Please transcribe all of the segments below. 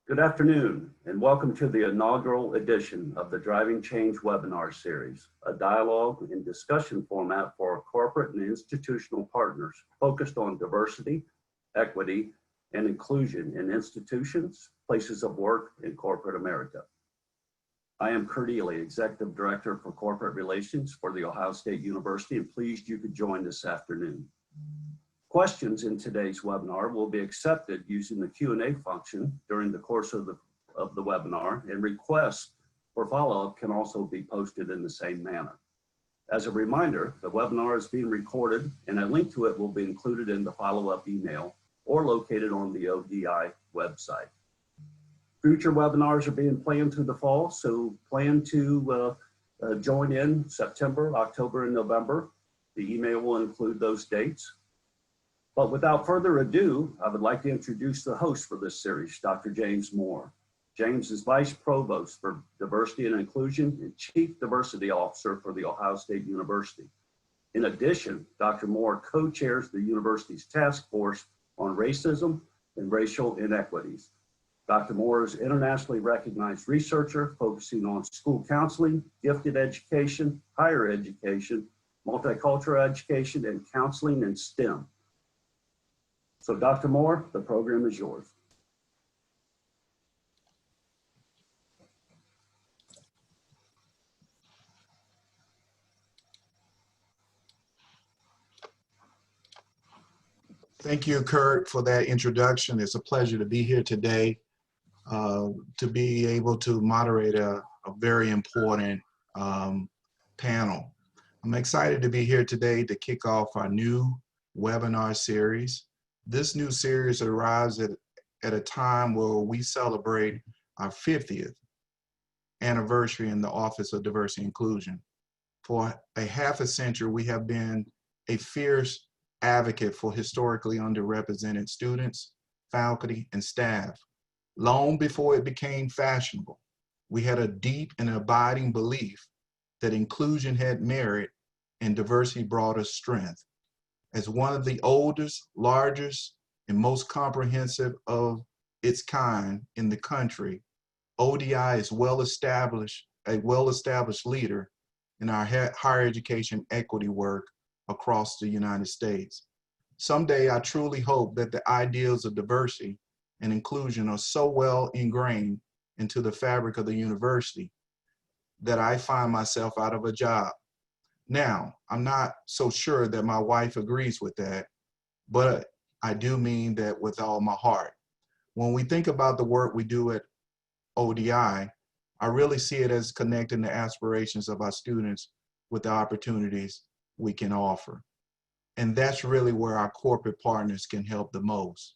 Good afternoon, and welcome to the inaugural edition of the Driving Change webinar series, a dialogue and discussion format for our corporate and institutional partners focused on diversity, equity, and inclusion in institutions, places of work, and corporate America. I am Kurt Ely, Executive Director for Corporate Relations for The Ohio State University, and pleased you could join this afternoon. Questions in today's webinar will be accepted using the Q&A function during the course of the webinar, and requests for follow-up can also be posted in the same manner. As a reminder, the webinar is being recorded, and a link to it will be included in the follow-up email or located on the ODI website. Future webinars are being planned through the fall, so plan to join in September, October, and November. The email will include those dates. But without further ado, I would like to introduce the host for this series, Dr. James Moore. James is Vice Provost for Diversity and Inclusion and Chief Diversity Officer for The Ohio State University. In addition, Dr. Moore co-chairs the university's task force on racism and racial inequities. Dr. Moore is an internationally recognized researcher focusing on school counseling, gifted education, higher education, multicultural education, and counseling in STEM. So Dr. Moore, the program is yours. Thank you, Kurt, for that introduction. It's a pleasure to be here today, to be able to moderate a very important panel. I'm excited to be here today to kick off our new webinar series. This new series arrives at a time where we celebrate our 50th anniversary in the Office of Diversity and Inclusion. For a half a century, we have been a fierce advocate for historically underrepresented students, faculty, and staff. Long before it became fashionable, we had a deep and abiding belief that inclusion had merit and diversity brought us strength. As one of the oldest, largest, and most comprehensive of its kind in the country, ODI is a well-established leader in our higher education equity work across the United States. Someday, I truly hope that the ideals of diversity and inclusion are so well ingrained into the fabric of the university that I find myself out of a job. Now, I'm not so sure that my wife agrees with that, but I do mean that with all my heart. When we think about the work we do at ODI, I really see it as connecting the aspirations of our students with the opportunities we can offer. And that's really where our corporate partners can help the most.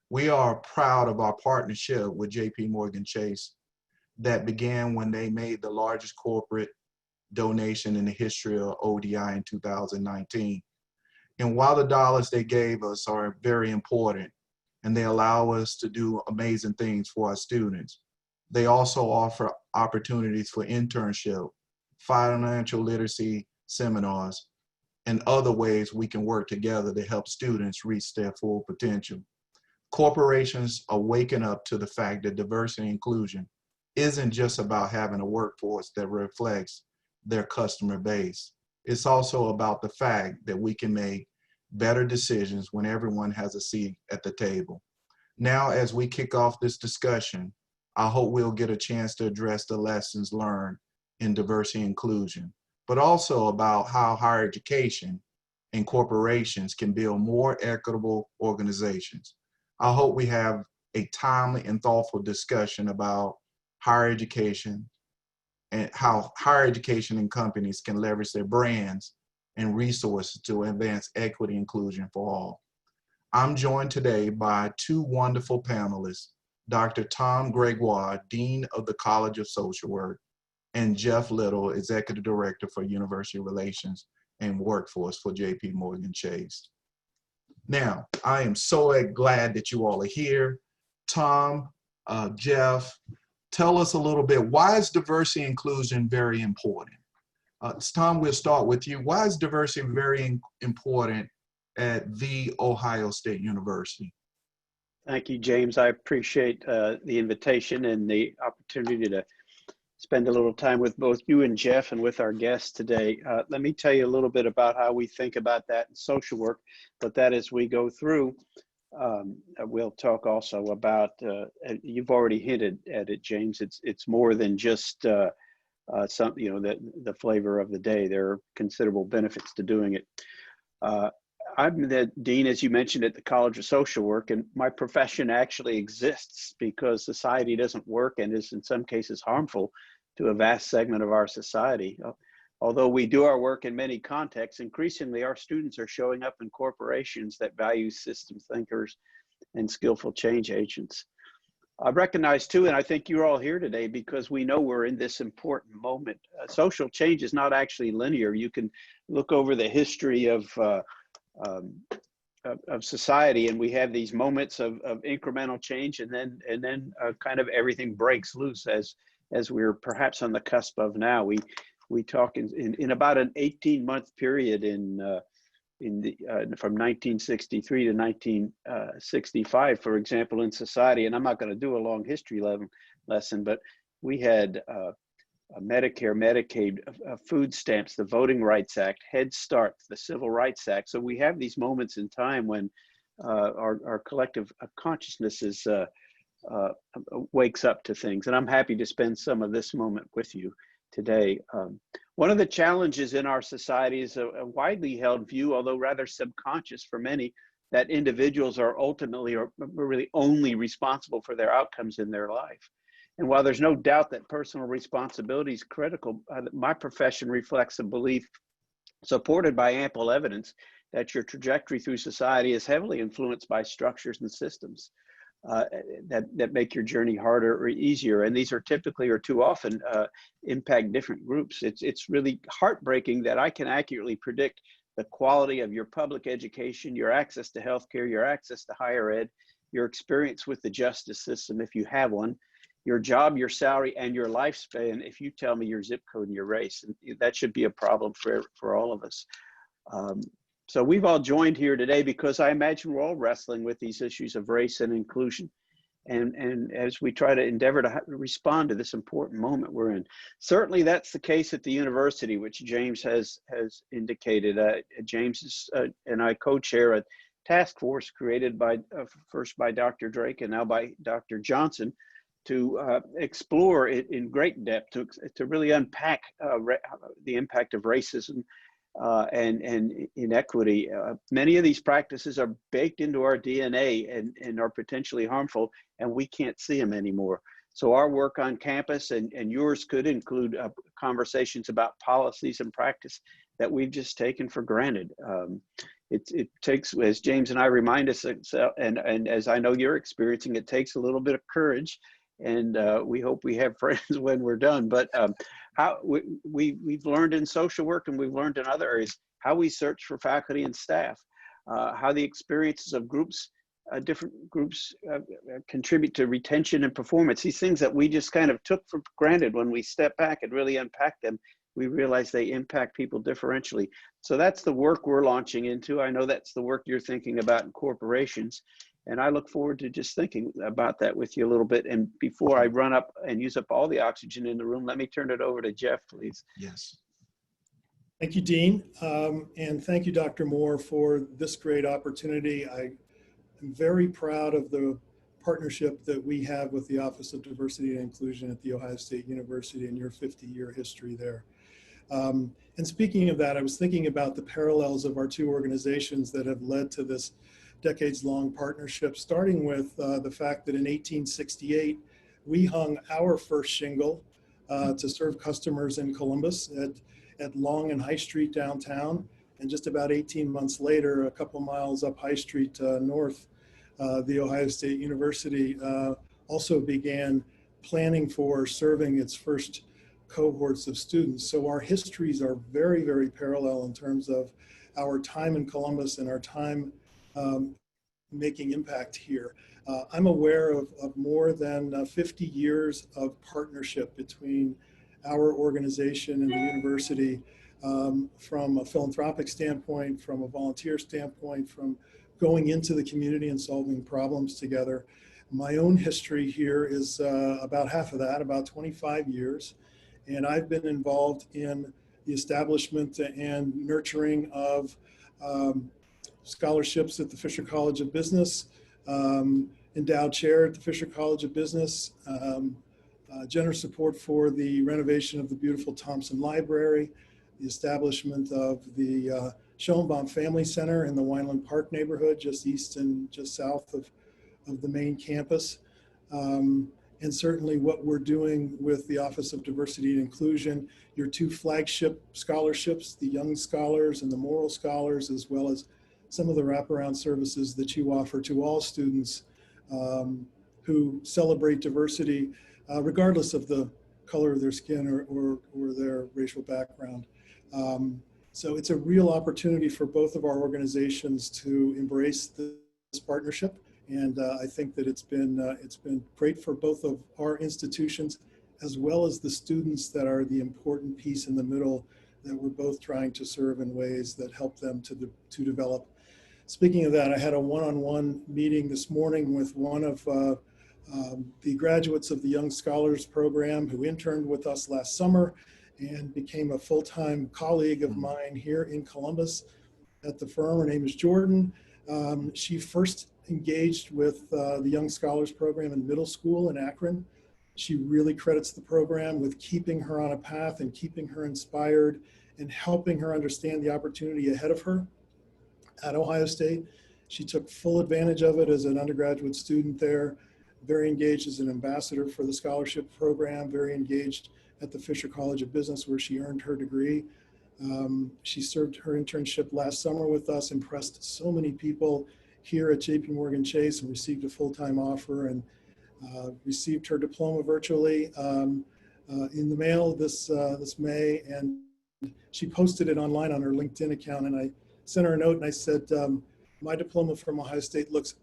We are proud of our partnership with JP Chase that began when they made the largest corporate donation in the history of ODI in 2019. And while the dollars they gave us are very important and they allow us to do amazing things for our students, they also offer opportunities for internship, financial literacy seminars, and other ways we can work together to help students reach their full potential. Corporations are waking up to the fact that diversity and inclusion isn't just about having a workforce that reflects their customer base. It's also about the fact that we can make better decisions when everyone has a seat at the table. Now, as we kick off this discussion, I hope we'll get a chance to address the lessons learned in diversity and inclusion, but also about how higher education and corporations can build more equitable organizations. I hope we have a timely and thoughtful discussion about higher education and how higher education and companies can leverage their brands and resources to advance equity and inclusion for all. I'm joined today by two wonderful panelists, Dr. Tom Gregoire, Dean of the College of Social Work, and Jeff Little, Executive Director for University Relations and Workforce for JP Chase. Now, I am so glad that you all are here. Tom, Jeff, tell us a little bit, why is diversity and inclusion very important? Tom, we'll start with you. Why is diversity very important at The Ohio State University? Thank you, James. I appreciate the invitation and the opportunity to spend a little time with both you and Jeff and with our guests today. Let me tell you a little bit about how we think about that in social work, but that as we go through, we'll talk also about, you've already hinted at it, James, it's more than just some, the flavor of the day. There are considerable benefits to doing it. I'm the dean, as you mentioned, at the College of Social Work, and my profession actually exists because society doesn't work and is in some cases harmful to a vast segment of our society. Although we do our work in many contexts, increasingly our students are showing up in corporations that value system thinkers and skillful change agents. I recognize too, and I think you're all here today because we know we're in this important moment. Social change is not actually linear. You can look over the history of society, and we have these moments of incremental change, and then kind of everything breaks loose as we're perhaps on the cusp of now. We talk in about an 18-month period from 1963 to 1965, for example, in society. And I'm not going to do a long history lesson, but we had Medicare, Medicaid, food stamps, the Voting Rights Act, Head Start, the Civil Rights Act. So we have these moments in time when our collective consciousness wakes up to things. And I'm happy to spend some of this moment with you today. One of the challenges in our society is a widely held view, although rather subconscious for many, that individuals are ultimately or really only responsible for their outcomes in their life. And while there's no doubt that personal responsibility is critical, my profession reflects a belief supported by ample evidence that your trajectory through society is heavily influenced by structures and systems that make your journey harder or easier. And these are typically or too often impact different groups. It's really heartbreaking that I can accurately predict the quality of your public education, your access to healthcare, your access to higher ed, your experience with the justice system, if you have one, your job, your salary, and your lifespan if you tell me your zip code and your race. And that should be a problem for all of us. So we've all joined here today because I imagine we're all wrestling with these issues of race and inclusion. And as we try to endeavor to respond to this important moment we're in. Certainly that's the case at the university, which James has indicated. James and I co-chair a task force created by first by Dr. Drake and now by Dr. Johnson to explore it in great depth, to really unpack the impact of racism and inequity. Many of these practices are baked into our DNA and are potentially harmful, and we can't see them anymore. So our work on campus and yours could include conversations about policies and practice that we've just taken for granted. It takes, as James and I remind us, and as I know you're experiencing, it takes a little bit of courage. And we hope we have friends when we're done. But how we've learned in social work, and we've learned in other areas, how we search for faculty and staff, how the experiences of groups, different groups contribute to retention and performance. These things that we just kind of took for granted, when we step back and really unpack them, we realize they impact people differentially. So that's the work we're launching into. I know that's the work you're thinking about in corporations. And I look forward to just thinking about that with you a little bit. And before I run up and use up all the oxygen in the room, let me turn it over to Jeff, please. Yes. Thank you, Dean. And thank you, Dr. Moore, for this great opportunity. I am very proud of the partnership that we have with the Office of Diversity and Inclusion at The Ohio State University and your 50-year history there. And speaking of that, I was thinking about the parallels of our two organizations that have led to this decades-long partnership, starting with the fact that in 1868, we hung our first shingle to serve customers in Columbus at Long and High Street downtown. And just about 18 months later, a couple miles up High Street north, The Ohio State University also began planning for serving its first cohorts of students. So our histories are very, very parallel in terms of our time in Columbus and our time making impact here. I'm aware of more than 50 years of partnership between our organization and the university, from a philanthropic standpoint, from a volunteer standpoint, from going into the community and solving problems together. My own history here is about half of that, about 25 years. And I've been involved in the establishment and nurturing of scholarships at the Fisher College of Business, endowed chair at the Fisher College of Business, generous support for the renovation of the beautiful Thompson Library, the establishment of the Schoenbaum Family Center in the Wineland Park neighborhood, just east and just south of the main campus. And certainly what we're doing with the Office of Diversity and Inclusion, your two flagship scholarships, the Young Scholars and the Moral Scholars, as well as some of the wraparound services that you offer to all students who celebrate diversity, regardless of the color of their skin or their racial background. So it's a real opportunity for both of our organizations to embrace this partnership. And I think that it's been great for both of our institutions, as well as the students that are the important piece in the middle that we're both trying to serve in ways that help them to develop. Speaking of that, I had a one-on-one meeting this morning with one of the graduates of the Young Scholars Program who interned with us last summer and became a full-time colleague of mine here in Columbus at the firm. Her name is Jordan. She first engaged with the Young Scholars Program in middle school in Akron. She really credits the program with keeping her on a path and keeping her inspired and helping her understand the opportunity ahead of her at Ohio State. She took full advantage of it as an undergraduate student there, very engaged as an ambassador for the scholarship program, very engaged at the Fisher College of Business where she earned her degree. She served her internship last summer with us, impressed so many people here at JP Morgan Chase, and received a full-time offer, and received her diploma virtually in the mail this May. And she posted it online on her LinkedIn account, and I sent her a note and I said, my diploma from Ohio State looks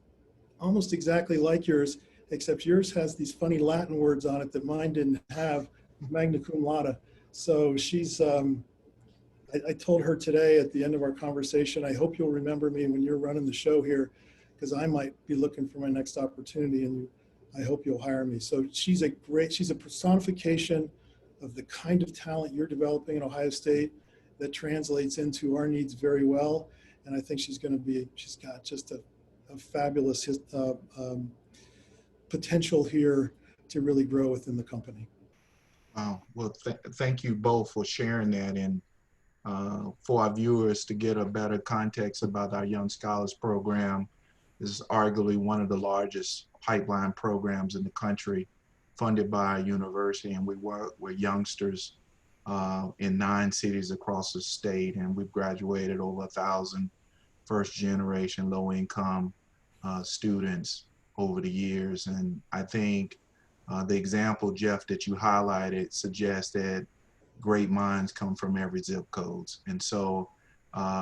almost exactly like yours, except yours has these funny Latin words on it that mine didn't have, magna cum laude. So she's, I told her today at the end of our conversation, I hope you'll remember me when you're running the show here, because I might be looking for my next opportunity, and I hope you'll hire me. So she's a personification of the kind of talent you're developing at Ohio State that translates into our needs very well. And I think she's got just a fabulous potential here to really grow within the company. Wow. Well, thank you both for sharing that. And for our viewers to get a better context about our Young Scholars Program, this is arguably one of the largest pipeline programs in the country, funded by our university, and we work with youngsters in 9 cities across the state, and we've graduated over 1,000 first-generation low-income students over the years. And I think the example, Jeff, that you highlighted suggests that great minds come from every zip codes. And so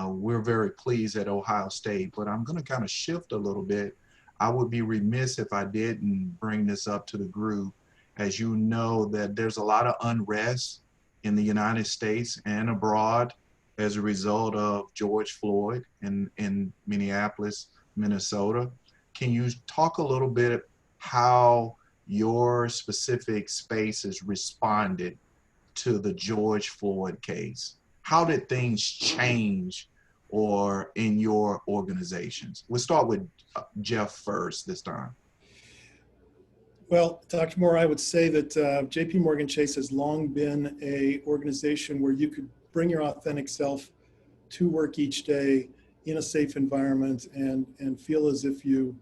we're very pleased at Ohio State, but I'm going to kind of shift a little bit. I would be remiss if I didn't bring this up to the group. As you know, that there's a lot of unrest in the United States and abroad as a result of George Floyd in Minneapolis, Minnesota. Can you talk a little bit how your specific spaces responded to the George Floyd case? How did things change or in your organizations? We'll start with Jeff first this time. Well, Dr. Moore, I would say that JP Morgan Chase has long been an organization where you could bring your authentic self to work each day in a safe environment and feel as if you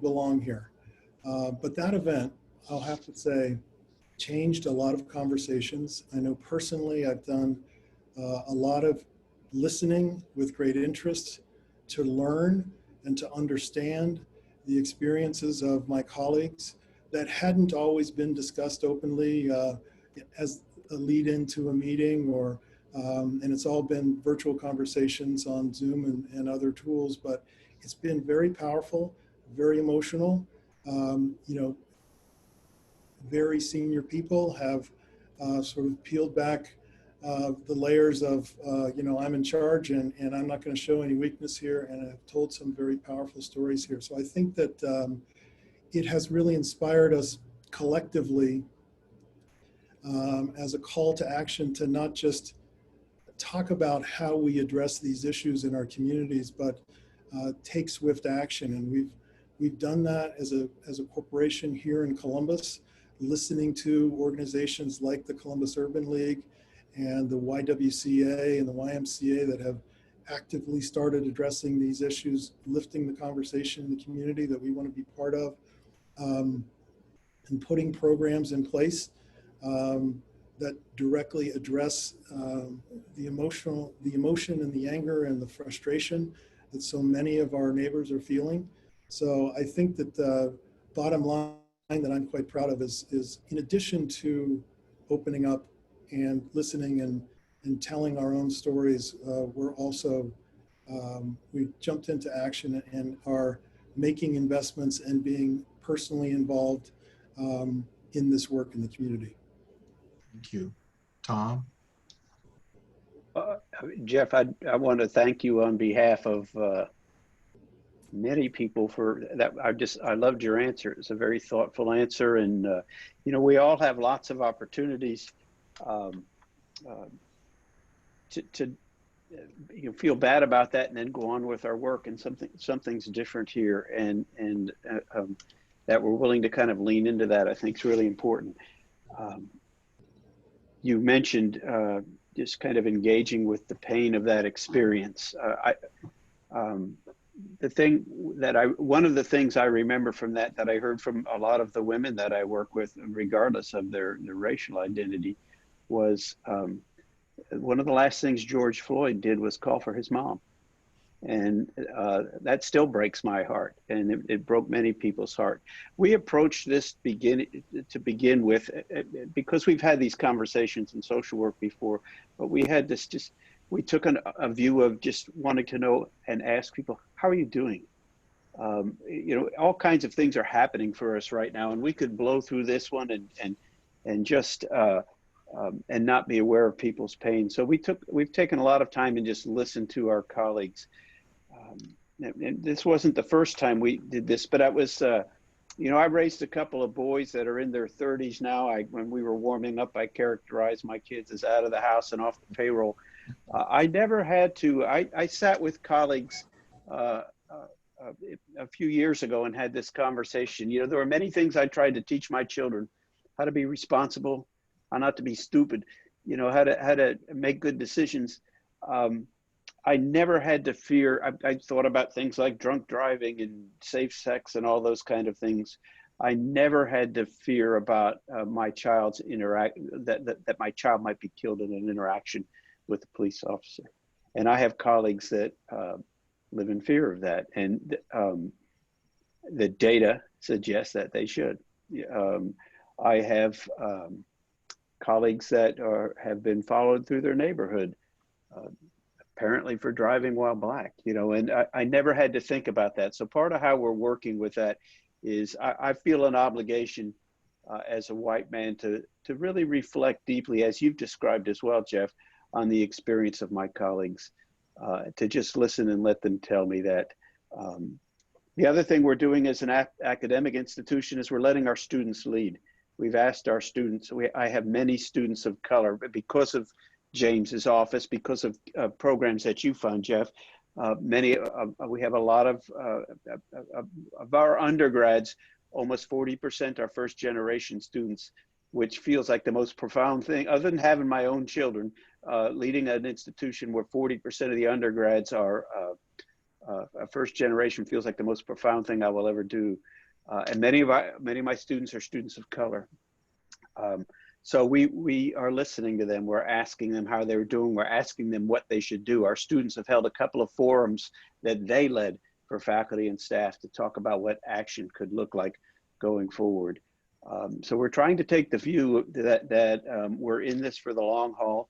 belong here. But that event, I'll have to say, changed a lot of conversations. I know personally I've done a lot of listening with great interest to learn and to understand the experiences of my colleagues that hadn't always been discussed openly as a lead into a meeting, or and it's all been virtual conversations on Zoom and other tools, but it's been very powerful, very emotional. Very senior people have sort of peeled back the layers of, I'm in charge and I'm not going to show any weakness here. And I've told some very powerful stories here. So I think that it has really inspired us collectively as a call to action to not just talk about how we address these issues in our communities, but take swift action. And we've done that as a corporation here in Columbus, listening to organizations like the Columbus Urban League and the YWCA and the YMCA that have actively started addressing these issues, lifting the conversation in the community that we want to be part of, and putting programs in place that directly address the emotion and the anger and the frustration that so many of our neighbors are feeling. So I think that the bottom line that I'm quite proud of is in addition to opening up and listening and telling our own stories, we're also, we jumped into action and are making investments and being personally involved in this work in the community. Thank you. Tom? Jeff, I want to thank you on behalf of many people for that. I loved your answer. It's a very thoughtful answer. And, we all have lots of opportunities to feel bad about that and then go on with our work, and something's different here. And that we're willing to kind of lean into that, I think is really important. You mentioned just kind of engaging with the pain of that experience. One of the things I remember from that I heard from a lot of the women that I work with, regardless of their racial identity, was one of the last things George Floyd did was call for his mom. And that still breaks my heart, and it broke many people's heart. We approached this to begin with because we've had these conversations in social work before, but we had this we took a view of just wanting to know and ask people, how are you doing? All kinds of things are happening for us right now, and we could blow through this one and just and not be aware of people's pain. So we've taken a lot of time and just listened to our colleagues. And this wasn't the first time we did this, but I was, I raised a couple of boys that are in their 30s now. When we were warming up, I characterized my kids as out of the house and off the payroll. I never had to. I sat with colleagues a few years ago and had this conversation. There were many things I tried to teach my children: how to be responsible, how not to be stupid, how to make good decisions. I never had to fear. I thought about things like drunk driving and safe sex and all those kind of things. I never had to fear about my child's that my child might be killed in an interaction with a police officer. And I have colleagues that live in fear of that. And the data suggests that they should. I have colleagues that have been followed through their neighborhood, apparently for driving while black, and I never had to think about that. So part of how we're working with that is I feel an obligation as a white man to really reflect deeply, as you've described as well, Jeff, on the experience of my colleagues, to just listen and let them tell me that. The other thing we're doing as an academic institution is we're letting our students lead. We've asked our students, I have many students of color, but because of James's office, because of programs that you fund, Jeff, we have a lot of our undergrads, almost 40% are first generation students, which feels like the most profound thing, other than having my own children, leading an institution where 40% of the undergrads are first generation feels like the most profound thing I will ever do. And many of my students are students of color. So we are listening to them. We're asking them how they're doing. We're asking them what they should do. Our students have held a couple of forums that they led for faculty and staff to talk about what action could look like going forward. So we're trying to take the view that we're in this for the long haul.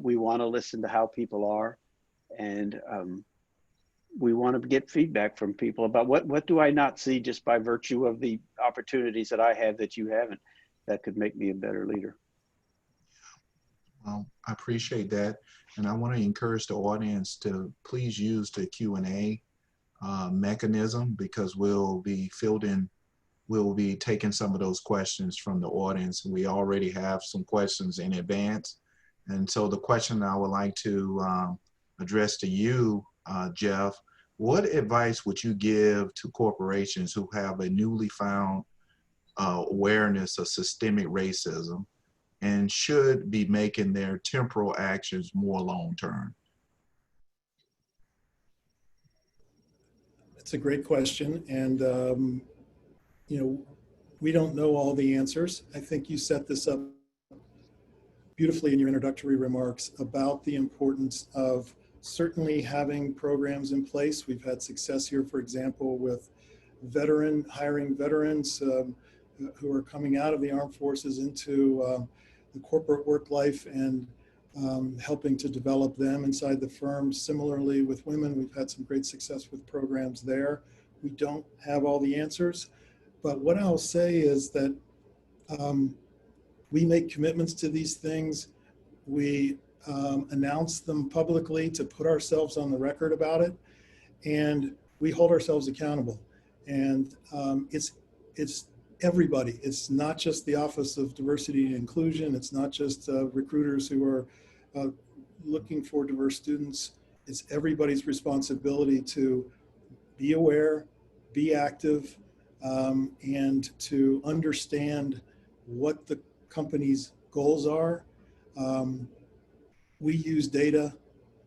We want to listen to how people are, and we want to get feedback from people about what do I not see just by virtue of the opportunities that I have that you haven't, that could make me a better leader. I appreciate that. And I want to encourage the audience to please use the Q&A mechanism, because we'll be taking some of those questions from the audience. We already have some questions in advance. And so the question I would like to address to you, Jeff, what advice would you give to corporations who have a newly found awareness of systemic racism and should be making their temporal actions more long-term? It's a great question. And, you know, we don't know all the answers. I think you set this up beautifully in your introductory remarks about the importance of certainly having programs in place. We've had success here, for example, with hiring veterans who are coming out of the armed forces into the corporate work life and helping to develop them inside the firm. Similarly, with women, we've had some great success with programs there. We don't have all the answers, but what I'll say is that we make commitments to these things. We announce them publicly to put ourselves on the record about it, and we hold ourselves accountable. And it's everybody. It's not just the Office of Diversity and Inclusion. It's not just recruiters who are looking for diverse students. It's everybody's responsibility to be aware, be active, and to understand what the company's goals are. We use data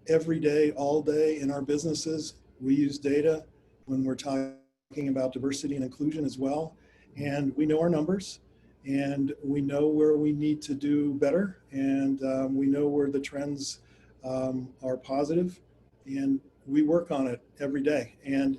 every day, all day in our businesses. We use data when we're talking about diversity and inclusion as well. And we know our numbers, and we know where we need to do better, and we know where the trends are positive, and we work on it every day. And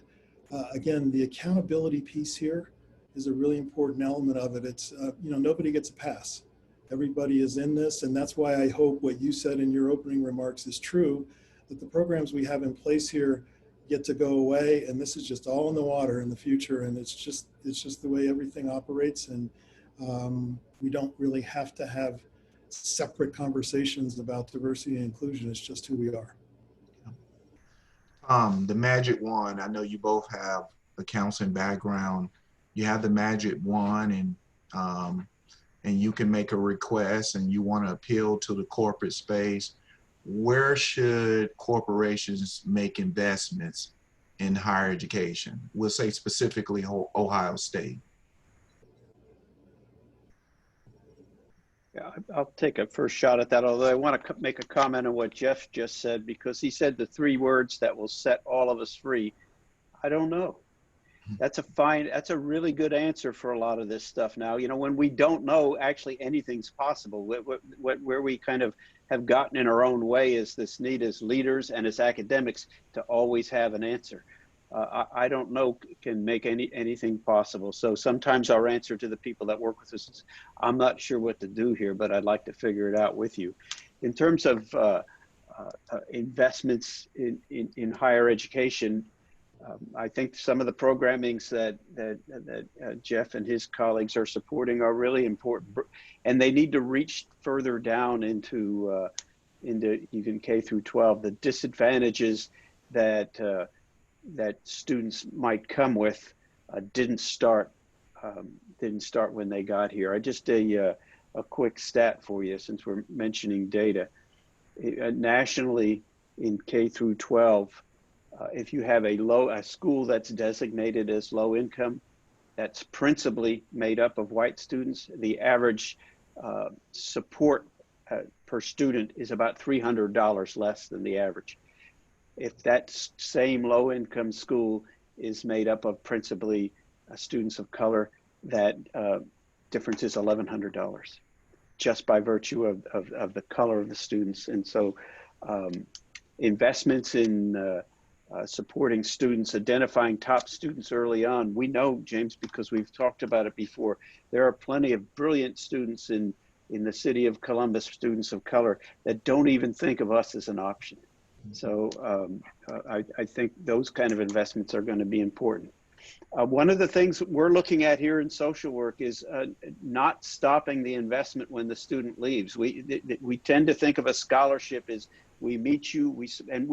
again, the accountability piece here is a really important element of it. It's, you know, nobody gets a pass. Everybody is in this, and that's why I hope what you said in your opening remarks is true, that the programs we have in place here get to go away, and this is just all in the water in the future, and it's just the way everything operates, and we don't really have to have separate conversations about diversity and inclusion. It's just who we are. The magic wand, I know you both have a counseling background. You have the magic wand, and you can make a request and you want to appeal to the corporate space. Where should corporations make investments in higher education? We'll say specifically Ohio State. Yeah, I'll take a first shot at that, although I want to make a comment on what Jeff just said, because he said the 3 words that will set all of us free. I don't know. That's a really good answer for a lot of this stuff now. You know, when we don't know actually anything's possible, where we kind of have gotten in our own way is this need as leaders and as academics to always have an answer. I don't know can make anything possible. So sometimes our answer to the people that work with us is, I'm not sure what to do here, but I'd like to figure it out with you. In terms of investments in higher education, I think some of the programmings that Jeff and his colleagues are supporting are really important, and they need to reach further down into even K through 12. The disadvantages that students might come with didn't start when they got here. I just a quick stat for you, since we're mentioning data. Nationally, in K through 12. If you have a school that's designated as low income, that's principally made up of white students, the average support per student is about $300 less than the average. If that same low income school is made up of principally students of color, that difference is $1,100, just by virtue of the color of the students. And so investments in supporting students, identifying top students early on. We know, James, because we've talked about it before, there are plenty of brilliant students in the city of Columbus, students of color, that don't even think of us as an option. So I think those kind of investments are going to be important. One of the things we're looking at here in social work is not stopping the investment when the student leaves. We tend to think of a scholarship as we meet you,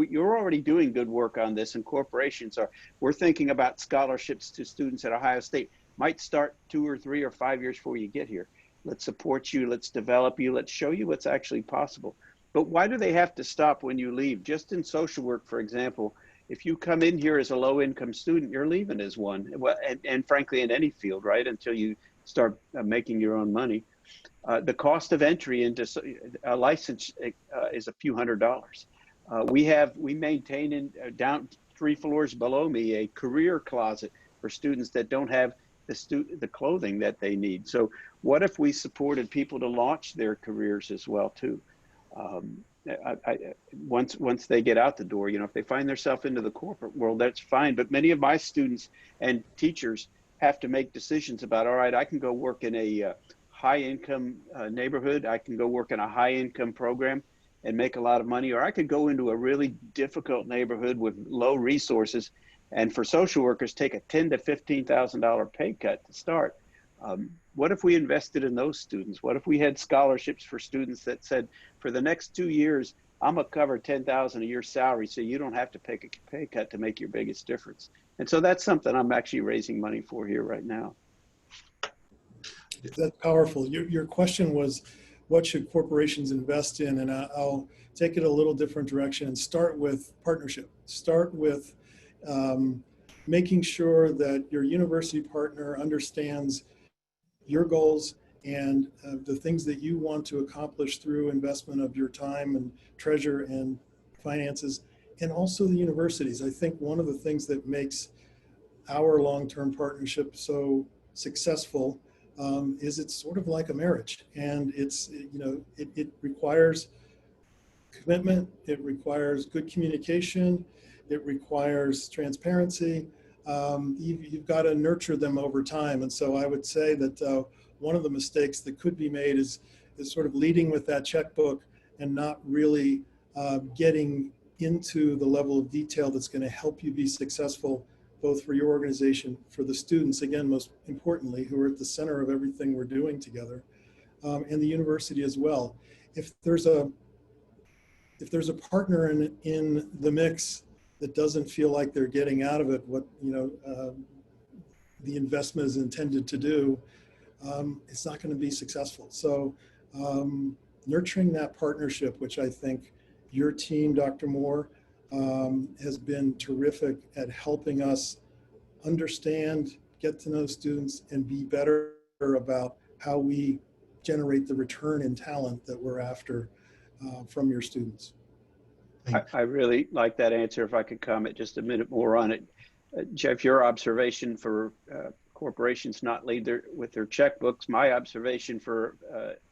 you're already doing good work on this, and corporations are. We're thinking about scholarships to students at Ohio State. Might start 2 or 3 or 5 years before you get here. Let's support you, let's develop you, let's show you what's actually possible. But why do they have to stop when you leave? Just in social work, for example, if you come in here as a low-income student, you're leaving as one. Well, and frankly, in any field, right? Until you start making your own money. The cost of entry into a license is a few $100s. We maintain down 3 floors below me a career closet for students that don't have the clothing that they need. So what if we supported people to launch their careers as well too? Once they get out the door, you know, if they find themselves into the corporate world, that's fine. But many of my students and teachers have to make decisions about, all right, I can go work in a high income neighborhood. I can go work in a high income program and make a lot of money, or I could go into a really difficult neighborhood with low resources. And for social workers, take a $10,000 to $15,000 pay cut to start. What if we invested in those students? What if we had scholarships for students that said, for the next 2 years, I'm gonna cover $10,000 a year salary, so you don't have to pay a pay cut to make your biggest difference. And so that's something I'm actually raising money for here right now. That's powerful. Your question was, what should corporations invest in? And I'll take it a little different direction and start with partnership. Start with making sure that your university partner understands your goals and the things that you want to accomplish through investment of your time and treasure and finances, and also the universities. I think one of the things that makes our long-term partnership so successful is it's sort of like a marriage, and it's, you know, it requires commitment, it requires good communication, it requires transparency. You've got to nurture them over time. And so I would say that one of the mistakes that could be made is sort of leading with that checkbook and not really getting into the level of detail that's going to help you be successful, both for your organization, for the students, again, most importantly, who are at the center of everything we're doing together, and the university as well. If there's a partner in the mix that doesn't feel like they're getting out of it what, you know, the investment is intended to do, it's not going to be successful. So nurturing that partnership, which I think your team, Dr. Moore, has been terrific at helping us understand, get to know students, and be better about how we generate the return in talent that we're after from your students. I really like that answer. If I could comment just a minute more on it. Jeff, your observation for corporations not lead with their checkbooks. My observation for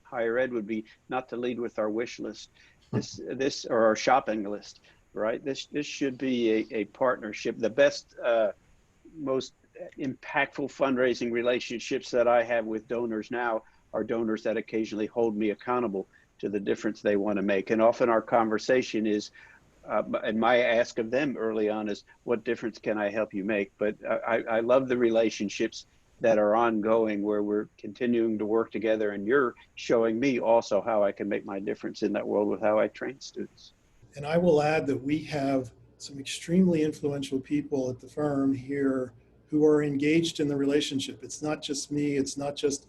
higher ed would be not to lead with our wish list, this or our shopping list, right? This should be a partnership. The best, most impactful fundraising relationships that I have with donors now are donors that occasionally hold me accountable to the difference they want to make. And often our conversation is, and my ask of them early on is, what difference can I help you make? But I love the relationships that are ongoing where we're continuing to work together, and you're showing me also how I can make my difference in that world with how I train students. And I will add that we have some extremely influential people at the firm here who are engaged in the relationship. It's not just me, it's not just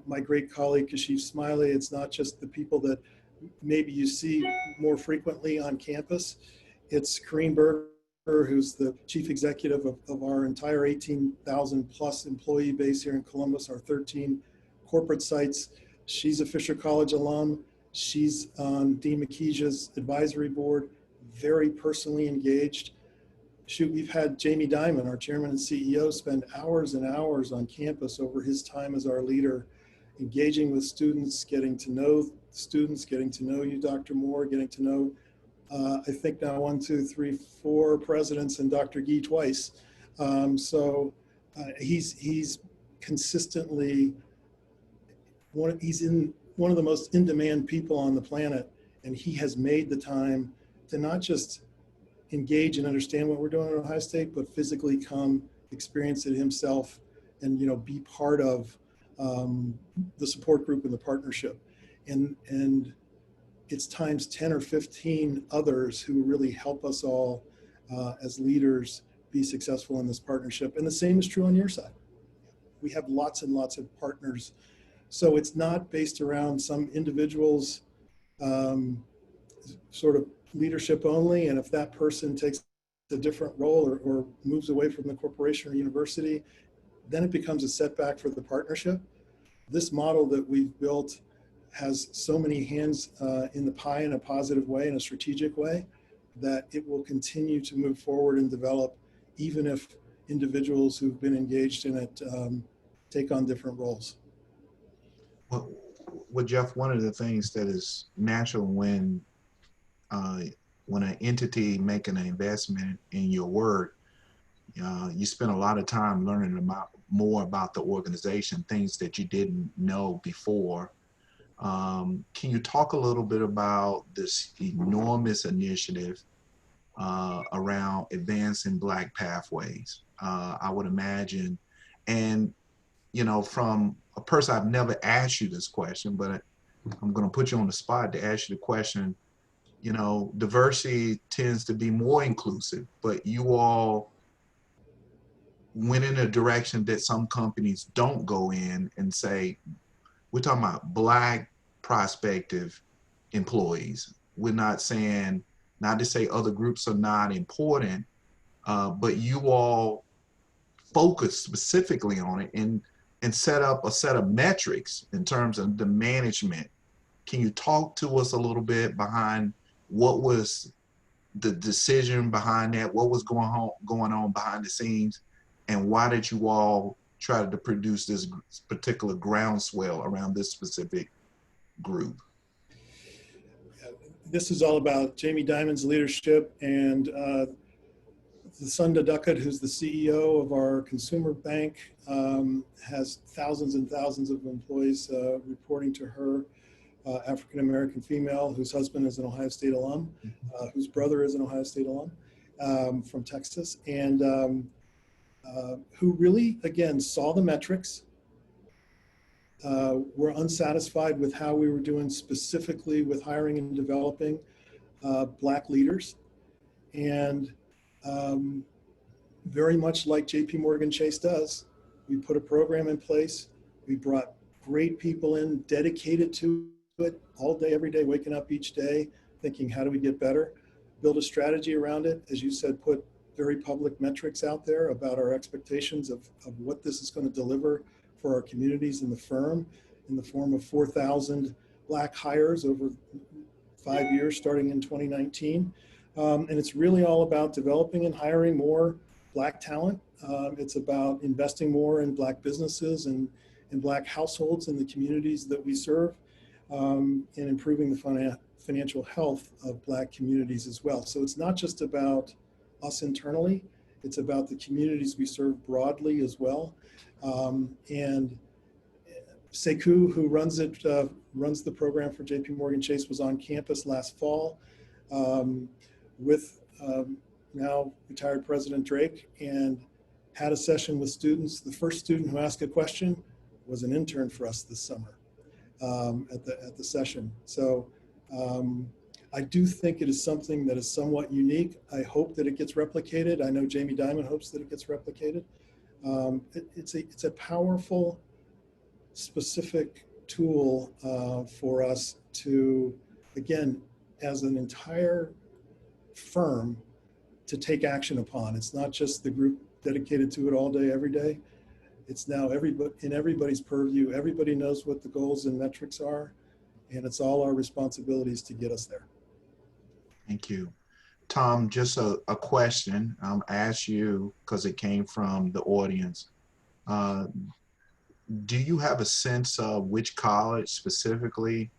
my great colleague Kashif Smiley, it's not just the people that maybe you see more frequently on campus. It's Corrine Berger, who's the chief executive of our entire 18,000 plus employee base here in Columbus, our 13 corporate sites. She's a Fisher College alum. She's on Dean McKeesia's advisory board, very personally engaged. Shoot, we've had Jamie Dimon, our chairman and CEO, spend hours and hours on campus over his time as our leader, engaging with students, getting to know students, getting to know you, Dr. Moore, getting to know, I think now 1, 2, 3, 4 presidents and Dr. Gee twice. He's consistently, he's in one of the most in-demand people on the planet, and he has made the time to not just engage and understand what we're doing at Ohio State, but physically come experience it himself and, be part of the support group and the partnership. And it's times 10 or 15 others who really help us all as leaders be successful in this partnership. And the same is true on your side. We have lots and lots of partners. So it's not based around some individual's sort of leadership only. And if that person takes a different role or moves away from the corporation or university, then it becomes a setback for the partnership. This model that we've built has so many hands in the pie in a positive way, in a strategic way, that it will continue to move forward and develop, even if individuals who've been engaged in it take on different roles. Well, Jeff, one of the things that is natural when an entity making an investment in your work, you spend a lot of time learning more about the organization, things that you didn't know before. Can you talk a little bit about this enormous initiative around advancing Black pathways? I would imagine, and from a person, I've never asked you this question, but I'm going to put you on the spot to ask you the question. Diversity tends to be more inclusive, but you all went in a direction that some companies don't go in and say, we're talking about Black prospective employees. We're not saying, not to say other groups are not important, but you all focus specifically on it and set up a set of metrics in terms of the management. Can you talk to us a little bit behind what was the decision behind that? What was going on behind the scenes? And why did you all try to produce this particular groundswell around this specific group? This is all about Jamie Dimon's leadership and Sunda Duckett, who's the CEO of our consumer bank, has thousands and thousands of employees reporting to her. African-American female whose husband is an Ohio State alum, whose brother is an Ohio State alum from Texas, and who really, again, saw the metrics, were unsatisfied with how we were doing specifically with hiring and developing Black leaders, and very much like JP Morgan Chase does, we put a program in place. We brought great people in, dedicated to it all day, every day, waking up each day, thinking, how do we get better? Build a strategy around it. As you said, put very public metrics out there about our expectations of what this is going to deliver for our communities and the firm in the form of 4,000 Black hires over 5 years, starting in 2019. And it's really all about developing and hiring more Black talent. It's about investing more in Black businesses and in Black households in the communities that we serve, and improving the financial health of Black communities as well. So it's not just about us internally, it's about the communities we serve broadly as well. And Sekou, who runs the program for JP Morgan Chase, was on campus last fall with now retired President Drake, and had a session with students. The first student who asked a question was an intern for us this summer at the session. So I do think it is something that is somewhat unique. I hope that it gets replicated. I know Jamie Dimon hopes that it gets replicated. It's a powerful, specific tool for us to, again, as an entire firm, to take action upon. It's not just the group dedicated to it all day, every day. It's now in everybody's purview. Everybody knows what the goals and metrics are, and it's all our responsibilities to get us there. Thank you. Tom, just a question. I asked you because it came from the audience. Do you have a sense of which college specifically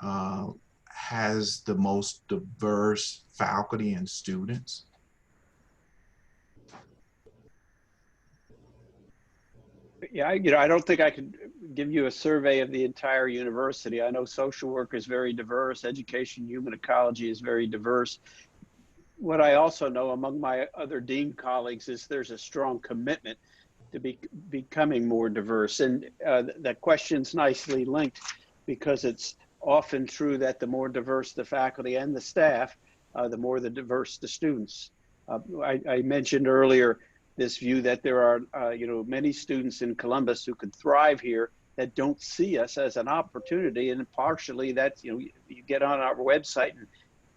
has the most diverse faculty and students? Yeah, I don't think I could give you a survey of the entire university. I know social work is very diverse, education, human ecology is very diverse. what I also know among my other dean colleagues is there's a strong commitment to becoming more diverse. And that question's nicely linked because it's often true that the more diverse the faculty and the staff, the more the diverse the students. I mentioned earlier this view that there are many students in Columbus who could thrive here that don't see us as an opportunity, and partially that's, you get on our website and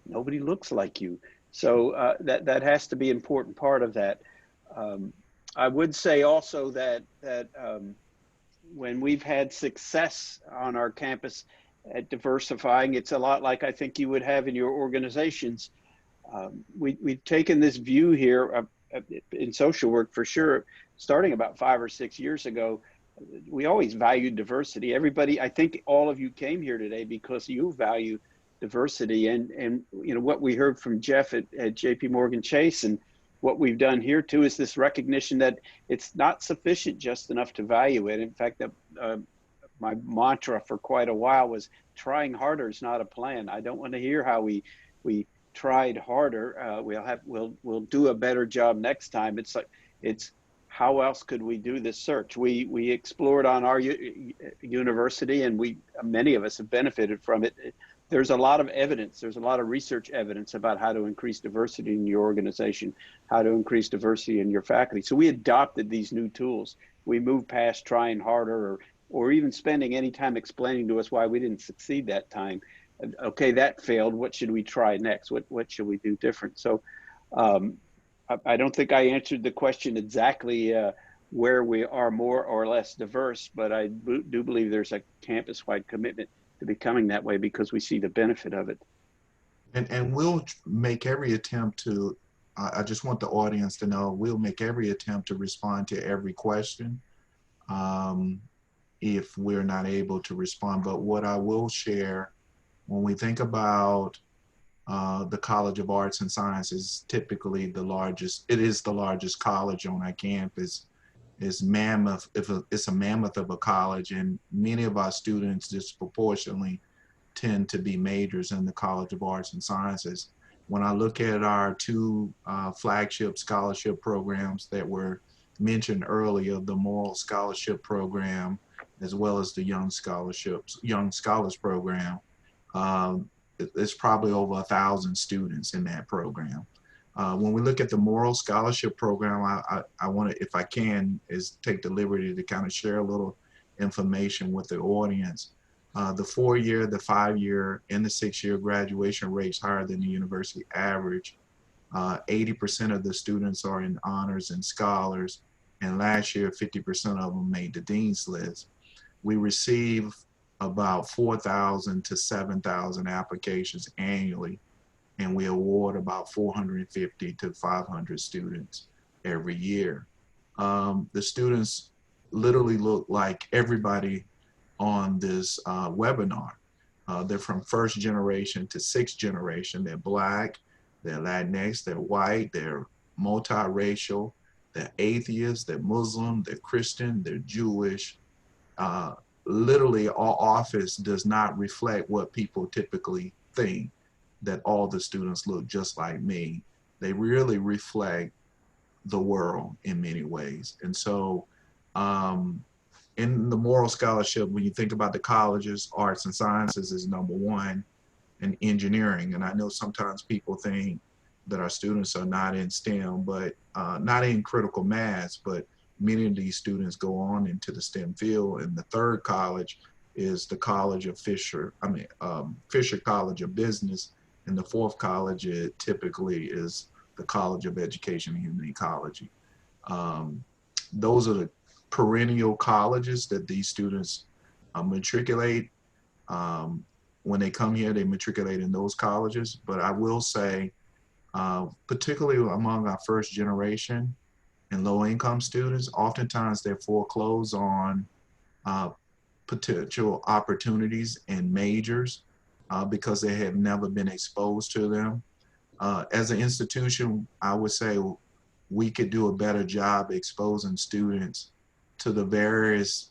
nobody looks like you. So that has to be an important part of that. I would say also that when we've had success on our campus at diversifying, it's a lot like I think you would have in your organizations. We've taken this view here in social work for sure, starting about 5 or 6 years ago. We always valued diversity. Everybody, I think all of you came here today because you value diversity, and what we heard from Jeff at JP Morgan Chase, and what we've done here too, is this recognition that it's not sufficient just enough to value it. In fact, my mantra for quite a while was trying harder is not a plan. I don't want to hear how we tried harder. We'll do a better job next time. It's how else could we do this search? We explored on our university, and many of us have benefited from it. There's a lot of evidence. There's a lot of research evidence about how to increase diversity in your organization, how to increase diversity in your faculty. So we adopted these new tools. We moved past trying harder or even spending any time explaining to us why we didn't succeed that time. Okay, that failed. What should we try next? What should we do different? So I don't think I answered the question exactly where we are more or less diverse, but I do believe there's a campus-wide commitment to becoming that way because we see the benefit of it. And we'll make every attempt to, I just want the audience to know, we'll make every attempt to respond to every question if we're not able to respond. But what I will share, when we think about the College of Arts and Sciences, typically it is the largest college on our campus. It's mammoth. It's a mammoth of a college, and many of our students disproportionately tend to be majors in the College of Arts and Sciences. When I look at our two flagship scholarship programs that were mentioned earlier, the Moral Scholarship Program, as well as the Young Scholars Program, there's probably over 1,000 students in that program. When we look at the Moral Scholarship Program, I want to, if I can, is take the liberty to kind of share a little information with the audience. The 4-year, the 5-year, and the 6-year graduation rates higher than the university average. 80% of the students are in honors and scholars, and last year 50% of them made the dean's list. We receive about 4,000 to 7,000 applications annually, and we award about 450 to 500 students every year. The students literally look like everybody on this webinar. They're from first generation to sixth generation. They're Black, they're Latinx, they're white, they're multiracial, they're atheists, they're Muslim, they're Christian, they're Jewish. Literally, our office does not reflect what people typically think, that all the students look just like me. They really reflect the world in many ways. And so in the Moral Scholarship, when you think about the colleges, arts and sciences is number one, and engineering. And I know sometimes people think that our students are not in STEM, but not in critical mass, but many of these students go on into the STEM field. And the third college is the College of Fisher College of Business. And the fourth college, it typically is the College of Education and Human Ecology. Those are the perennial colleges that these students matriculate. When they come here, they matriculate in those colleges. But I will say, particularly among our first generation and low-income students, oftentimes they're foreclosed on potential opportunities and majors because they have never been exposed to them. As an institution, I would say we could do a better job exposing students to the various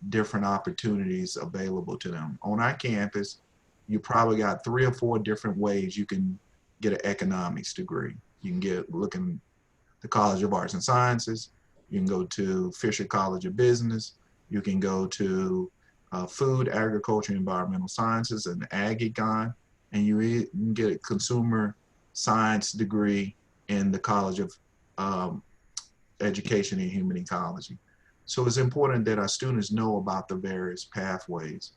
different opportunities available to them. On our campus, you probably got 3 or 4 different ways you can get an economics degree. You can look in the College of Arts and Sciences. You can go to Fisher College of Business. You can go to Food, Agriculture, Environmental Sciences and Ag Econ, and you can get a consumer science degree in the College of Education and Human Ecology. So it's important that our students know about the various pathways.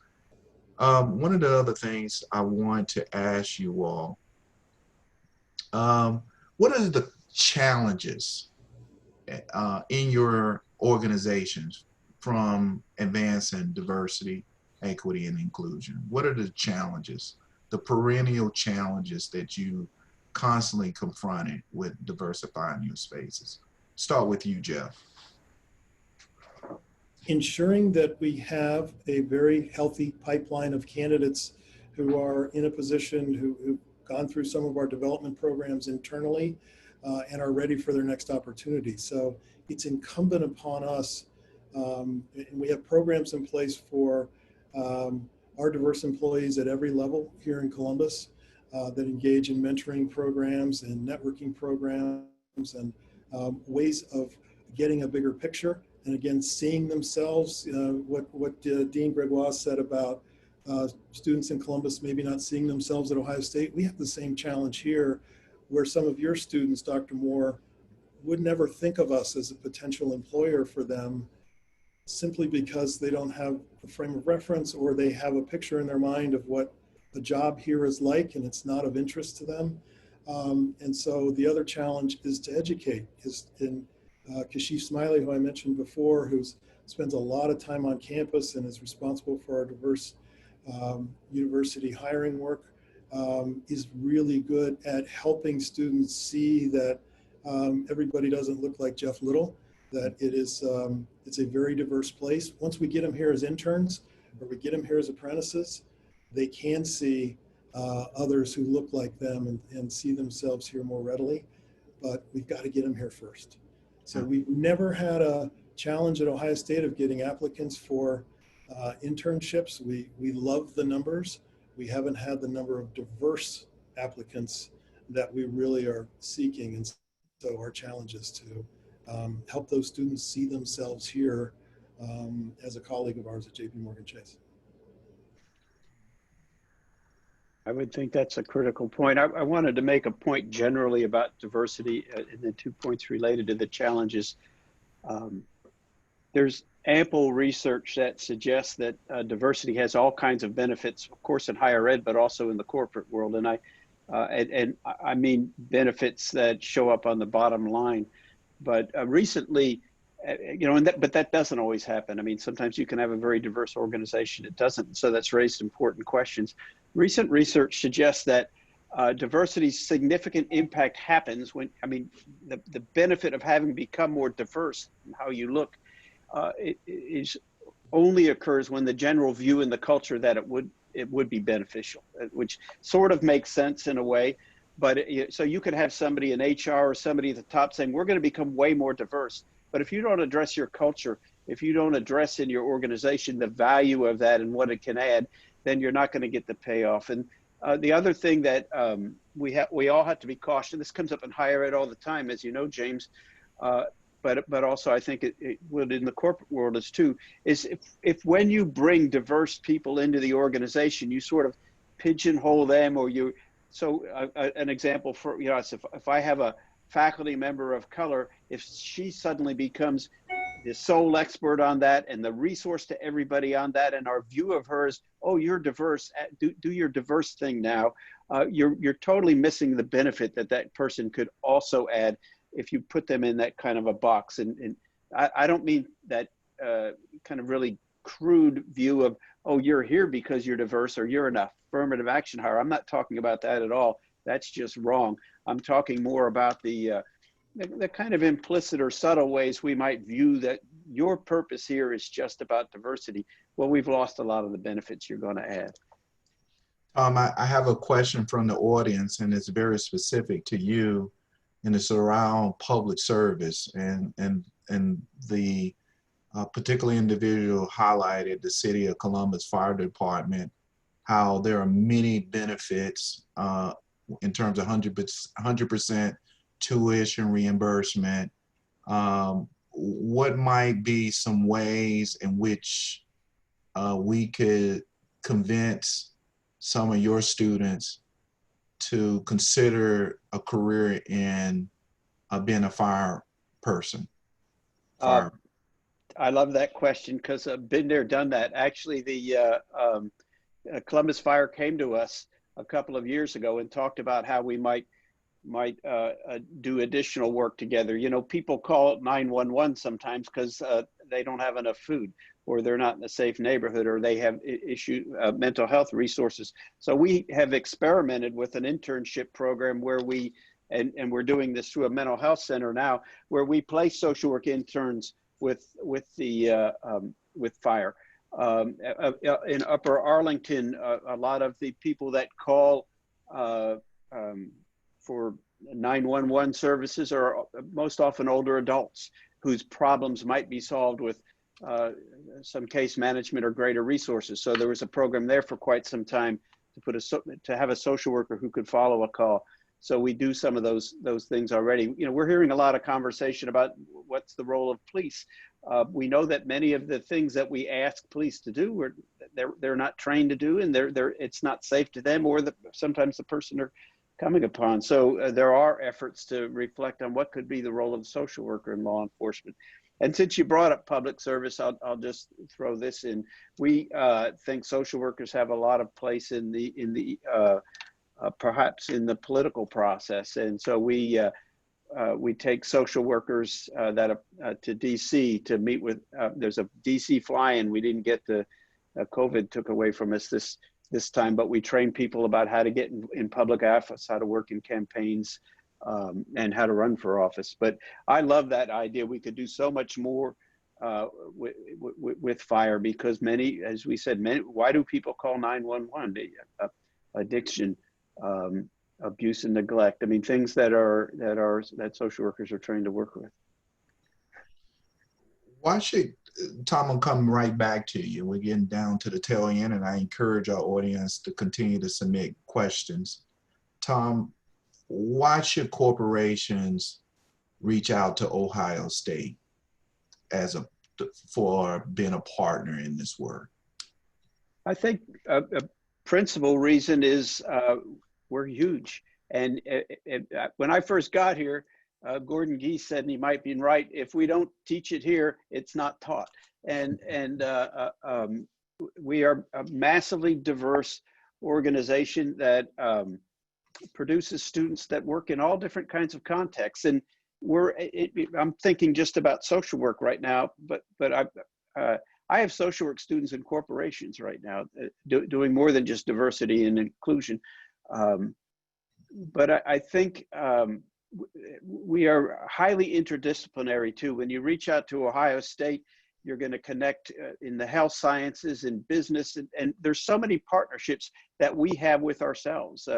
One of the other things I want to ask you all, what are the challenges in your organizations from advancing diversity, equity, and inclusion? What are the challenges, the perennial challenges that you constantly confronted with diversifying your spaces? Start with you, Jeff. Ensuring that we have a very healthy pipeline of candidates who are in a position, who've gone through some of our development programs internally and are ready for their next opportunity. So it's incumbent upon us, and we have programs in place for our diverse employees at every level here in Columbus that engage in mentoring programs and networking programs and ways of getting a bigger picture. And again, seeing themselves, what Dean Gregoire said about students in Columbus maybe not seeing themselves at Ohio State. We have the same challenge here, where some of your students, Dr. Moore, would never think of us as a potential employer for them simply because they don't have a frame of reference, or they have a picture in their mind of what a job here is like and it's not of interest to them. And so the other challenge is to educate. Kashif Smiley, who I mentioned before, who spends a lot of time on campus and is responsible for our diverse university hiring work, is really good at helping students see that everybody doesn't look like Jeff Little, that it's a very diverse place. Once we get them here as interns, or we get them here as apprentices, they can see others who look like them and see themselves here more readily, but we've got to get them here first. So we've never had a challenge at Ohio State of getting applicants for internships. We love the numbers. We haven't had the number of diverse applicants that we really are seeking. And so our challenge is to help those students see themselves here as a colleague of ours at JP Morgan Chase. I would think that's a critical point. I wanted to make a point generally about diversity and the 2 points related to the challenges. There's ample research that suggests that diversity has all kinds of benefits, of course, in higher ed, but also in the corporate world. And I mean benefits that show up on the bottom line. But recently, but that doesn't always happen. I mean, sometimes you can have a very diverse organization. It doesn't. So that's raised important questions. Recent research suggests that diversity's significant impact happens when, the benefit of having become more diverse in how you look only occurs when the general view in the culture that it would be beneficial, which sort of makes sense in a way. But so you could have somebody in HR or somebody at the top saying, we're going to become way more diverse. But if you don't address your culture, if you don't address in your organization the value of that and what it can add, then you're not going to get the payoff. And the other thing that we all have to be cautious. This comes up in higher ed all the time, as you know, James. But also I think it would in the corporate world as too, is if when you bring diverse people into the organization, you sort of pigeonhole them, or an example for, if I have a faculty member of color, if she suddenly becomes the sole expert on that and the resource to everybody on that, and our view of her is, oh, you're diverse, do your diverse thing now, you're totally missing the benefit that person could also add if you put them in that kind of a box. And I don't mean that kind of really crude view of, oh, you're here because you're diverse, or you're an affirmative action hire. I'm not talking about that at all. That's just wrong. I'm talking more about the kind of implicit or subtle ways we might view that your purpose here is just about diversity. Well, we've lost a lot of the benefits you're going to add. I have a question from the audience, and it's very specific to you, and it's around public service, and the particular individual highlighted the City of Columbus Fire Department, how there are many benefits in terms of 100% tuition reimbursement. What might be some ways in which we could convince some of your students to consider a career in being a fire person? I love that question because I've been there, done that. Actually, the Columbus Fire came to us a couple of years ago and talked about how we might do additional work together. You know, people call 911 sometimes because they don't have enough food, or they're not in a safe neighborhood, or they have mental health resources. So we have experimented with an internship program where we, and we're doing this through a mental health center now, where we place social work interns with fire. In Upper Arlington, a lot of the people that call for 911 services are most often older adults whose problems might be solved with some case management or greater resources. So there was a program there for quite some time to have a social worker who could follow a call. So we do some of those things already. You know, we're hearing a lot of conversation about what's the role of police. We know that many of the things that we ask police to do, they're not trained to do, and it's not safe to them or sometimes the person they're coming upon. So there are efforts to reflect on what could be the role of the social worker in law enforcement. And since you brought up public service, I'll just throw this in. We think social workers have a lot of place in the perhaps in the political process, and so we take social workers to DC to meet with. There's a DC fly-in. We didn't get the COVID took away from us this time, but we train people about how to get in public office, how to work in campaigns, and how to run for office. But I love that idea. We could do so much more with fire, because many, as we said, why do people call 911? Addiction, abuse and neglect. I mean, things that social workers are trained to work with. Why should, Tom, will come right back to you. We're getting down to the tail end, and I encourage our audience to continue to submit questions. Tom, why should corporations reach out to Ohio State for being a partner in this work? I think a principal reason is we're huge. And when I first got here, Gordon Geese said, and he might be right, if we don't teach it here, it's not taught. And we are a massively diverse organization that produces students that work in all different kinds of contexts. And I'm thinking just about social work right now, but I have social work students in corporations right now doing more than just diversity and inclusion. But I think we are highly interdisciplinary too. When you reach out to Ohio State, you're going to connect in the health sciences and business, and there's so many partnerships that we have with ourselves.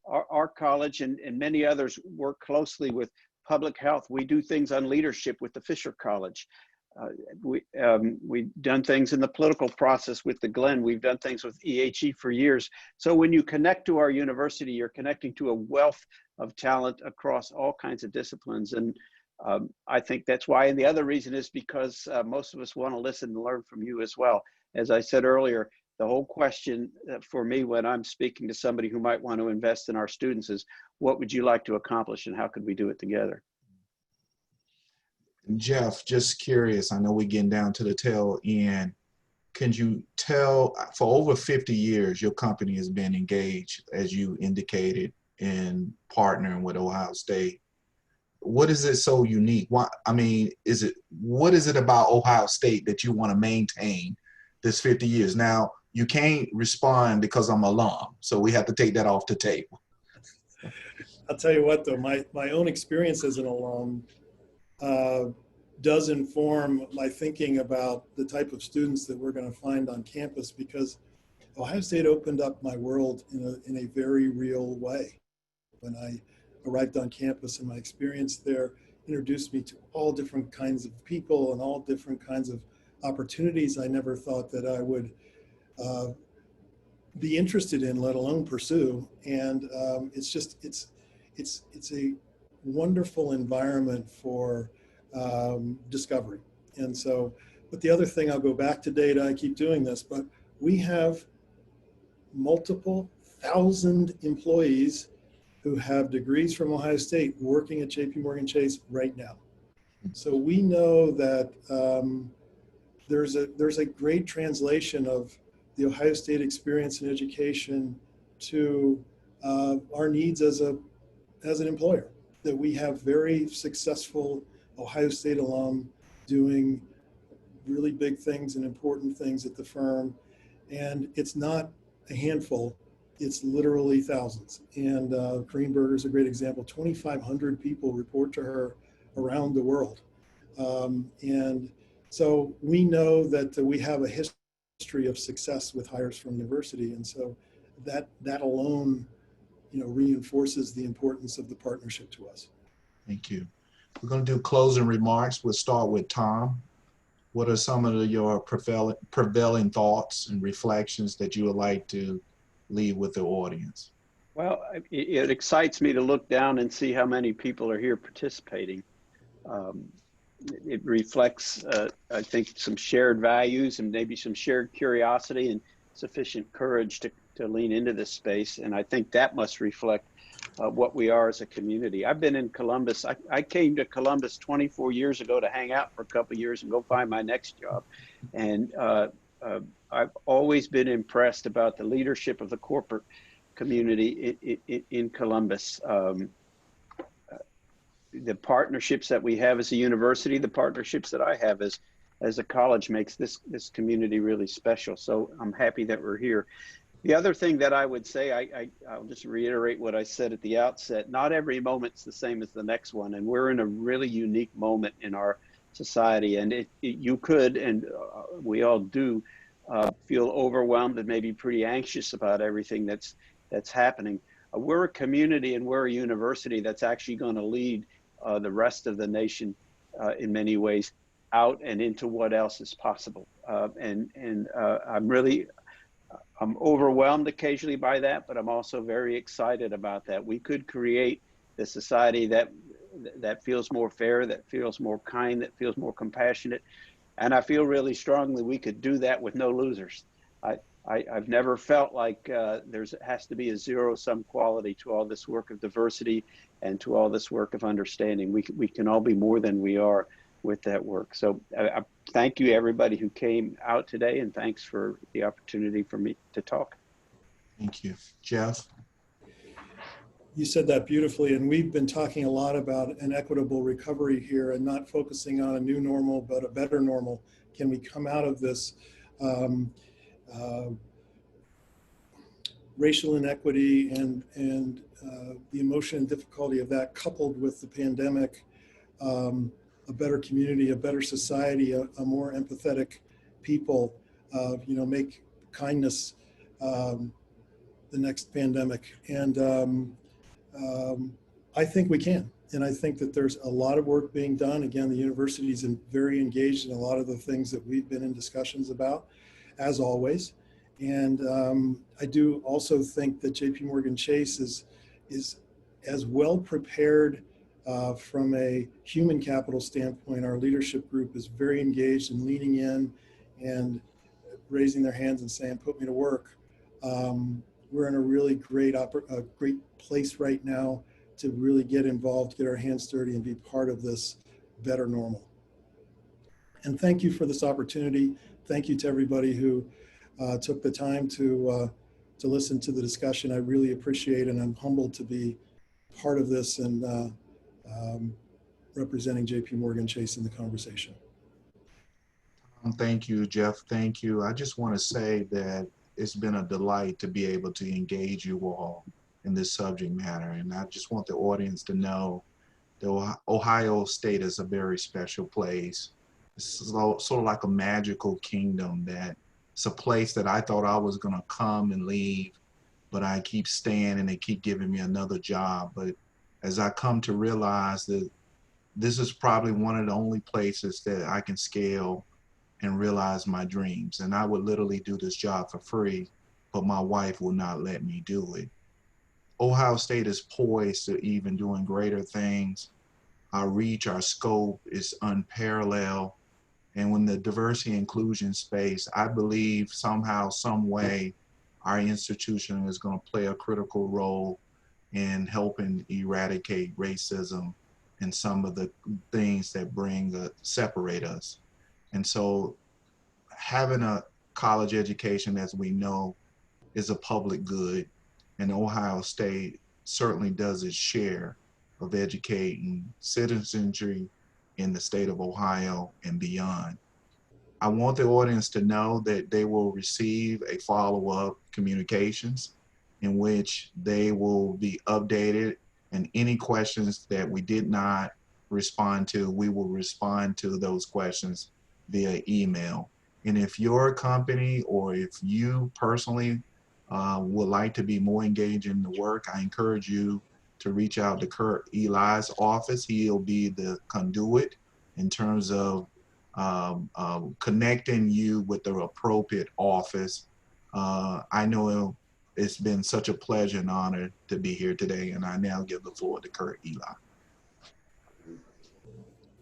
Our college and many others work closely with public health. We do things on leadership with the Fisher College. We've done things in the political process with the Glenn. We've done things with EHE for years. So when you connect to our university, you're connecting to a wealth of talent across all kinds of disciplines. And I think that's why. And the other reason is because most of us want to listen and learn from you as well. As I said earlier, the whole question for me when I'm speaking to somebody who might want to invest in our students is, what would you like to accomplish and how could we do it together? Jeff, just curious, I know we're getting down to the tail end. Can you tell, for over 50 years, your company has been engaged, as you indicated, in partnering with Ohio State. What is it so unique? What is it about Ohio State that you want to maintain this 50 years? Now, you can't respond because I'm alum, so we have to take that off the table. I'll tell you what, though, my own experience as an alum does inform my thinking about the type of students that we're going to find on campus, because Ohio State opened up my world in a very real way. When I arrived on campus, and my experience there introduced me to all different kinds of people and all different kinds of opportunities I never thought that I would be interested in, let alone pursue. And it's a wonderful environment for discovery. And so, but the other thing, I'll go back to data, I keep doing this, but we have multiple thousand employees who have degrees from Ohio State working at JP Morgan Chase right now. So we know that there's a great translation of the Ohio State experience and education to our needs as an employer. That we have very successful Ohio State alum doing really big things and important things at the firm, and it's not a handful. It's literally thousands. And Greenberger is a great example. 2,500 people report to her around the world. And so we know that we have a history of success with hires from university. And so that alone, reinforces the importance of the partnership to us. Thank you. We're going to do closing remarks. We'll start with Tom. What are some of your prevailing thoughts and reflections that you would like to leave with the audience? Well, it excites me to look down and see how many people are here participating. It reflects, I think, some shared values and maybe some shared curiosity and sufficient courage to lean into this space. And I think that must reflect what we are as a community. I've been in Columbus. I came to Columbus 24 years ago to hang out for a couple of years and go find my next job. And I've always been impressed about the leadership of the corporate community in Columbus. The partnerships that we have as a university, the partnerships that I have as a college makes this community really special. So I'm happy that we're here. The other thing that I would say, I'll just reiterate what I said at the outset. Not every moment's the same as the next one, and we're in a really unique moment in our society. And you could, and we all do, feel overwhelmed and maybe pretty anxious about everything that's happening. We're a community and we're a university that's actually going to lead the rest of the nation in many ways out and into what else is possible. I'm overwhelmed occasionally by that, but I'm also very excited about that. We could create the society that feels more fair, that feels more kind, that feels more compassionate. And I feel really strongly we could do that with no losers. I've never felt like there has to be a zero-sum quality to all this work of diversity and to all this work of understanding. We can all be more than we are with that work. So I thank you, everybody who came out today, and thanks for the opportunity for me to talk. Thank you. Jeff? You said that beautifully, and we've been talking a lot about an equitable recovery here and not focusing on a new normal, but a better normal. Can we come out of this racial inequity and the emotion and difficulty of that, coupled with the pandemic, a better community, a better society, a more empathetic people, make kindness the next pandemic. And I think we can. And I think that there's a lot of work being done. Again, the university is very engaged in a lot of the things that we've been in discussions about, as always. And I do also think that JP Morgan Chase is as well prepared from a human capital standpoint. Our leadership group is very engaged in leaning in and raising their hands and saying, put me to work. We're in a really great place right now to really get involved, get our hands dirty, and be part of this better normal. And thank you for this opportunity. Thank you to everybody who took the time to listen to the discussion. I really appreciate it, and I'm humbled to be part of this and representing JP Morgan Chase in the conversation. Thank you, Jeff. Thank you. I just want to say that it's been a delight to be able to engage you all in this subject matter. And I just want the audience to know that Ohio State is a very special place. It's sort of like a magical kingdom that it's a place that I thought I was going to come and leave, but I keep staying and they keep giving me another job. But as I come to realize that this is probably one of the only places that I can scale and realize my dreams. And I would literally do this job for free, but my wife will not let me do it. Ohio State is poised to even doing greater things. Our reach, our scope is unparalleled. And when the diversity inclusion space, I believe somehow, some way, our institution is going to play a critical role in helping eradicate racism and some of the things that separate us. And so having a college education, as we know, is a public good, and Ohio State certainly does its share of educating citizenry in the state of Ohio and beyond. I want the audience to know that they will receive a follow-up communications in which they will be updated, and any questions that we did not respond to, we will respond to those questions via email. And if your company or if you personally would like to be more engaged in the work, I encourage you to reach out to Kurt Eli's office. He'll be the conduit in terms of connecting you with the appropriate office. I know it's been such a pleasure and honor to be here today, and I now give the floor to Kurt Eli.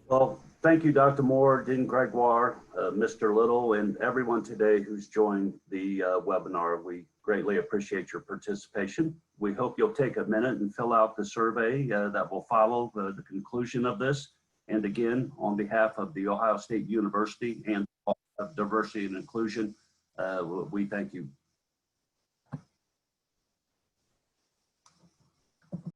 Well, thank you, Dr. Moore, Dean Gregoire, Mr. Little, and everyone today who's joined the webinar. We greatly appreciate your participation. We hope you'll take a minute and fill out the survey that will follow the conclusion of this. And again, on behalf of the Ohio State University and of Diversity and Inclusion, we thank you